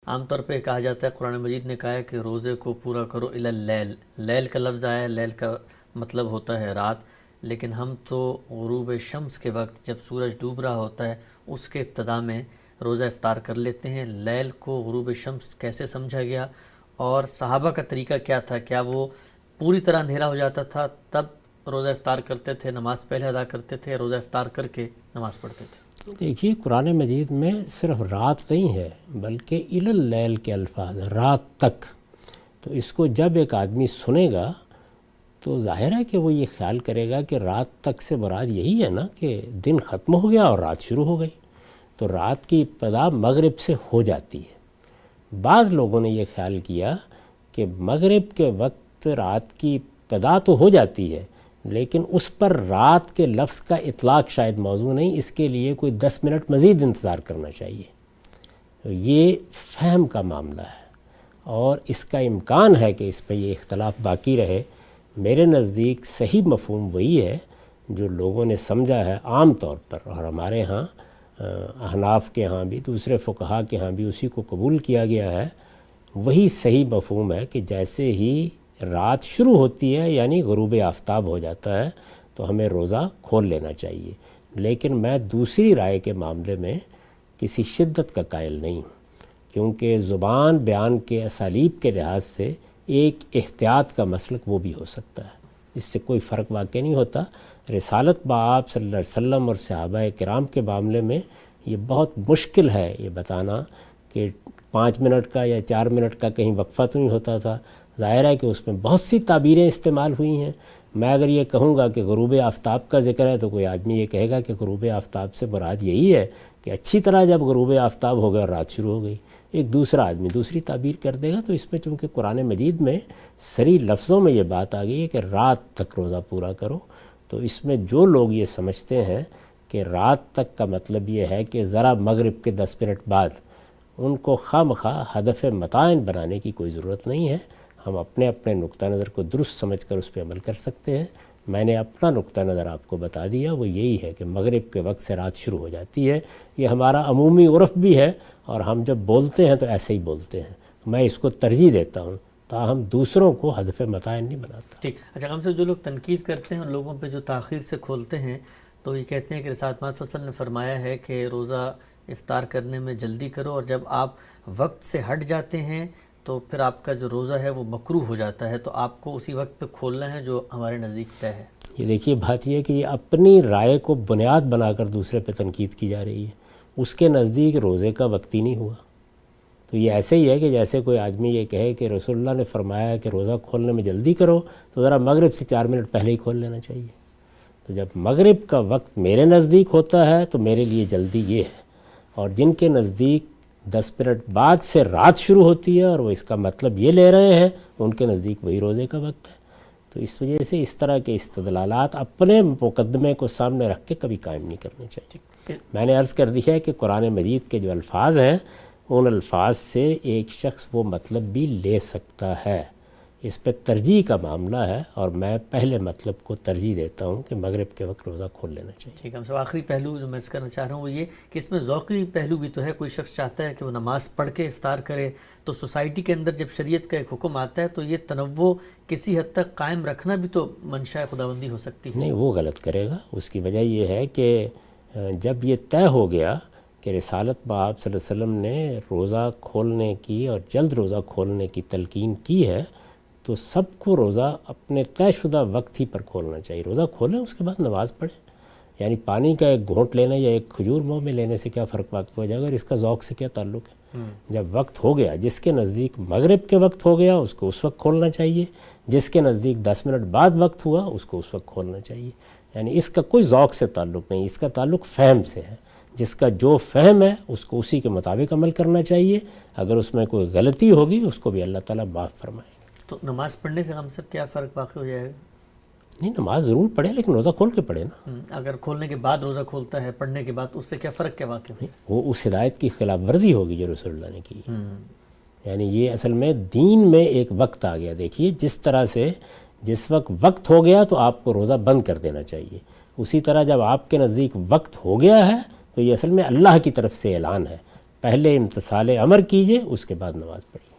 عام طور پہ کہا جاتا ہے، قرآن مجید نے کہا ہے کہ روزے کو پورا کرو الی اللیل. لیل کا لفظ آیا ہے، لیل کا مطلب ہوتا ہے رات، لیکن ہم تو غروب شمس کے وقت جب سورج ڈوب رہا ہوتا ہے اس کے ابتدا میں روزہ افطار کر لیتے ہیں. لیل کو غروب شمس کیسے سمجھا گیا اور صحابہ کا طریقہ کیا تھا؟ کیا وہ پوری طرح اندھیرا ہو جاتا تھا تب روزہ افطار کرتے تھے، نماز پہلے ادا کرتے تھے، روزہ افطار کر کے نماز پڑھتے تھے؟ دیکھیے قرآن مجید میں صرف رات نہیں ہے بلکہ الی اللیل کے الفاظ ہیں، رات تک. تو اس کو جب ایک آدمی سنے گا تو ظاہر ہے کہ وہ یہ خیال کرے گا کہ رات تک سے مراد یہی ہے نا کہ دن ختم ہو گیا اور رات شروع ہو گئی. تو رات کی ابتدا مغرب سے ہو جاتی ہے. بعض لوگوں نے یہ خیال کیا کہ مغرب کے وقت رات کی ابتدا تو ہو جاتی ہے لیکن اس پر رات کے لفظ کا اطلاق شاید موضوع نہیں، اس کے لیے کوئی 10 منٹ مزید انتظار کرنا چاہیے. تو یہ فہم کا معاملہ ہے اور اس کا امکان ہے کہ اس پہ یہ اختلاف باقی رہے. میرے نزدیک صحیح مفہوم وہی ہے جو لوگوں نے سمجھا ہے عام طور پر، اور ہمارے ہاں احناف کے ہاں بھی دوسرے فقہا کے ہاں بھی اسی کو قبول کیا گیا ہے. وہی صحیح مفہوم ہے کہ جیسے ہی رات شروع ہوتی ہے یعنی غروب آفتاب ہو جاتا ہے تو ہمیں روزہ کھول لینا چاہیے. لیکن میں دوسری رائے کے معاملے میں کسی شدت کا قائل نہیں ہوں، کیونکہ زبان بیان کے اسالیب کے لحاظ سے ایک احتیاط کا مسلک وہ بھی ہو سکتا ہے، اس سے کوئی فرق واقع نہیں ہوتا. رسالت بآپ صلی اللہ علیہ وسلم اور صحابہ کرام کے معاملے میں یہ بہت مشکل ہے یہ بتانا کہ 5 منٹ کا یا 4 منٹ کا کہیں وقفہ تو نہیں ہوتا تھا. ظاہر ہے کہ اس میں بہت سی تعبیریں استعمال ہوئی ہیں. میں اگر یہ کہوں گا کہ غروب آفتاب کا ذکر ہے تو کوئی آدمی یہ کہے گا کہ غروب آفتاب سے مراد یہی ہے کہ اچھی طرح جب غروب آفتاب ہو گیا اور رات شروع ہو گئی. ایک دوسرا آدمی دوسری تعبیر کر دے گا. تو اس میں چونکہ قرآن مجید میں صریح لفظوں میں یہ بات آ گئی ہے کہ رات تک روزہ پورا کرو، تو اس میں جو لوگ یہ سمجھتے ہیں کہ رات تک کا مطلب یہ ہے کہ ذرا مغرب کے 10 منٹ بعد، ان کو خواہ ہدف متعین بنانے کی کوئی ضرورت نہیں ہے. ہم اپنے اپنے نقطہ نظر کو درست سمجھ کر اس پہ عمل کر سکتے ہیں. میں نے اپنا نقطہ نظر آپ کو بتا دیا، وہ یہی ہے کہ مغرب کے وقت سے رات شروع ہو جاتی ہے. یہ ہمارا عمومی عرف بھی ہے اور ہم جب بولتے ہیں تو ایسے ہی بولتے ہیں. میں اس کو ترجیح دیتا ہوں تاہم دوسروں کو ہدف متعین نہیں بناتا. ٹھیک. اچھا، ہم سے جو لوگ تنقید کرتے ہیں ان لوگوں پہ جو تاخیر سے کھولتے ہیں تو یہ کہتے ہیں کہ رسالت محمد صلی اللہ علیہ وسلم نے فرمایا ہے کہ روزہ افطار کرنے میں جلدی کرو، اور جب آپ وقت سے ہٹ جاتے ہیں تو پھر آپ کا جو روزہ ہے وہ مکروہ ہو جاتا ہے، تو آپ کو اسی وقت پہ کھولنا ہے جو ہمارے نزدیک طے ہے. یہ دیکھیے بات یہ ہے کہ یہ اپنی رائے کو بنیاد بنا کر دوسرے پہ تنقید کی جا رہی ہے. اس کے نزدیک روزے کا وقت ہی نہیں ہوا. تو یہ ایسے ہی ہے کہ جیسے کوئی آدمی یہ کہے کہ رسول اللہ نے فرمایا ہے کہ روزہ کھولنے میں جلدی کرو تو ذرا مغرب سے 4 منٹ پہلے ہی کھول لینا چاہیے. تو جب مغرب کا وقت میرے نزدیک ہوتا ہے تو میرے لیے جلدی یہ ہے، اور جن کے نزدیک 10 منٹ بعد سے رات شروع ہوتی ہے اور وہ اس کا مطلب یہ لے رہے ہیں، ان کے نزدیک وہی روزے کا وقت ہے. تو اس وجہ سے اس طرح کے استدلالات اپنے مقدمے کو سامنے رکھ کے کبھی قائم نہیں کرنے چاہیے. میں نے عرض کر دی ہے کہ قرآن مجید کے جو الفاظ ہیں ان الفاظ سے ایک شخص وہ مطلب بھی لے سکتا ہے. اس پہ ترجیح کا معاملہ ہے اور میں پہلے مطلب کو ترجیح دیتا ہوں کہ مغرب کے وقت روزہ کھول لینا چاہیے. ٹھیک ہے. ہم سب آخری پہلو جو میں اس کرنا چاہ رہا ہوں وہ یہ کہ اس میں ذوقی پہلو بھی تو ہے. کوئی شخص چاہتا ہے کہ وہ نماز پڑھ کے افطار کرے، تو سوسائٹی کے اندر جب شریعت کا ایک حکم آتا ہے تو یہ تنوع کسی حد تک قائم رکھنا بھی تو منشاء خداوندی ہو سکتی ہے. نہیں، وہ غلط کرے گا. اس کی وجہ یہ ہے کہ جب یہ طے ہو گیا کہ رسالت بآپ صلی اللہ علیہ وسلم نے روزہ کھولنے کی اور جلد روزہ کھولنے کی تلقین کی ہے تو سب کو روزہ اپنے طے شدہ وقت ہی پر کھولنا چاہیے. روزہ کھولیں، اس کے بعد نماز پڑھیں. یعنی پانی کا ایک گھونٹ لینے یا ایک کھجور منہ میں لینے سے کیا فرق واقع ہو جائے گا اور اس کا ذوق سے کیا تعلق ہے؟ جب وقت ہو گیا، جس کے نزدیک مغرب کے وقت ہو گیا اس کو اس وقت کھولنا چاہیے، جس کے نزدیک 10 منٹ بعد وقت ہوا اس کو اس وقت کھولنا چاہیے. یعنی اس کا کوئی ذوق سے تعلق نہیں، اس کا تعلق فہم سے ہے. جس کا جو فہم ہے اس کو اسی کے مطابق عمل کرنا چاہیے. اگر اس میں کوئی غلطی ہوگی اس کو بھی اللہ تعالیٰ معاف فرمائے گا. تو نماز پڑھنے سے ہم سب کیا فرق واقع ہو جائے گا؟ نہیں، نماز ضرور پڑھے لیکن روزہ کھول کے پڑھے نا. اگر کھولنے کے بعد روزہ کھولتا ہے پڑھنے کے بعد، اس سے کیا فرق کیا واقع ہے؟ وہ اس ہدایت کی خلاف ورزی ہوگی جو رسول اللہ نے کی. یعنی یہ اصل میں دین میں ایک وقت آ گیا. دیکھیے جس طرح سے جس وقت ہو گیا تو آپ کو روزہ بند کر دینا چاہیے، اسی طرح جب آپ کے نزدیک وقت ہو گیا ہے تو یہ اصل میں اللہ کی طرف سے اعلان ہے پہلے امتثال امر کیجئے، اس کے بعد نماز پڑھیے۔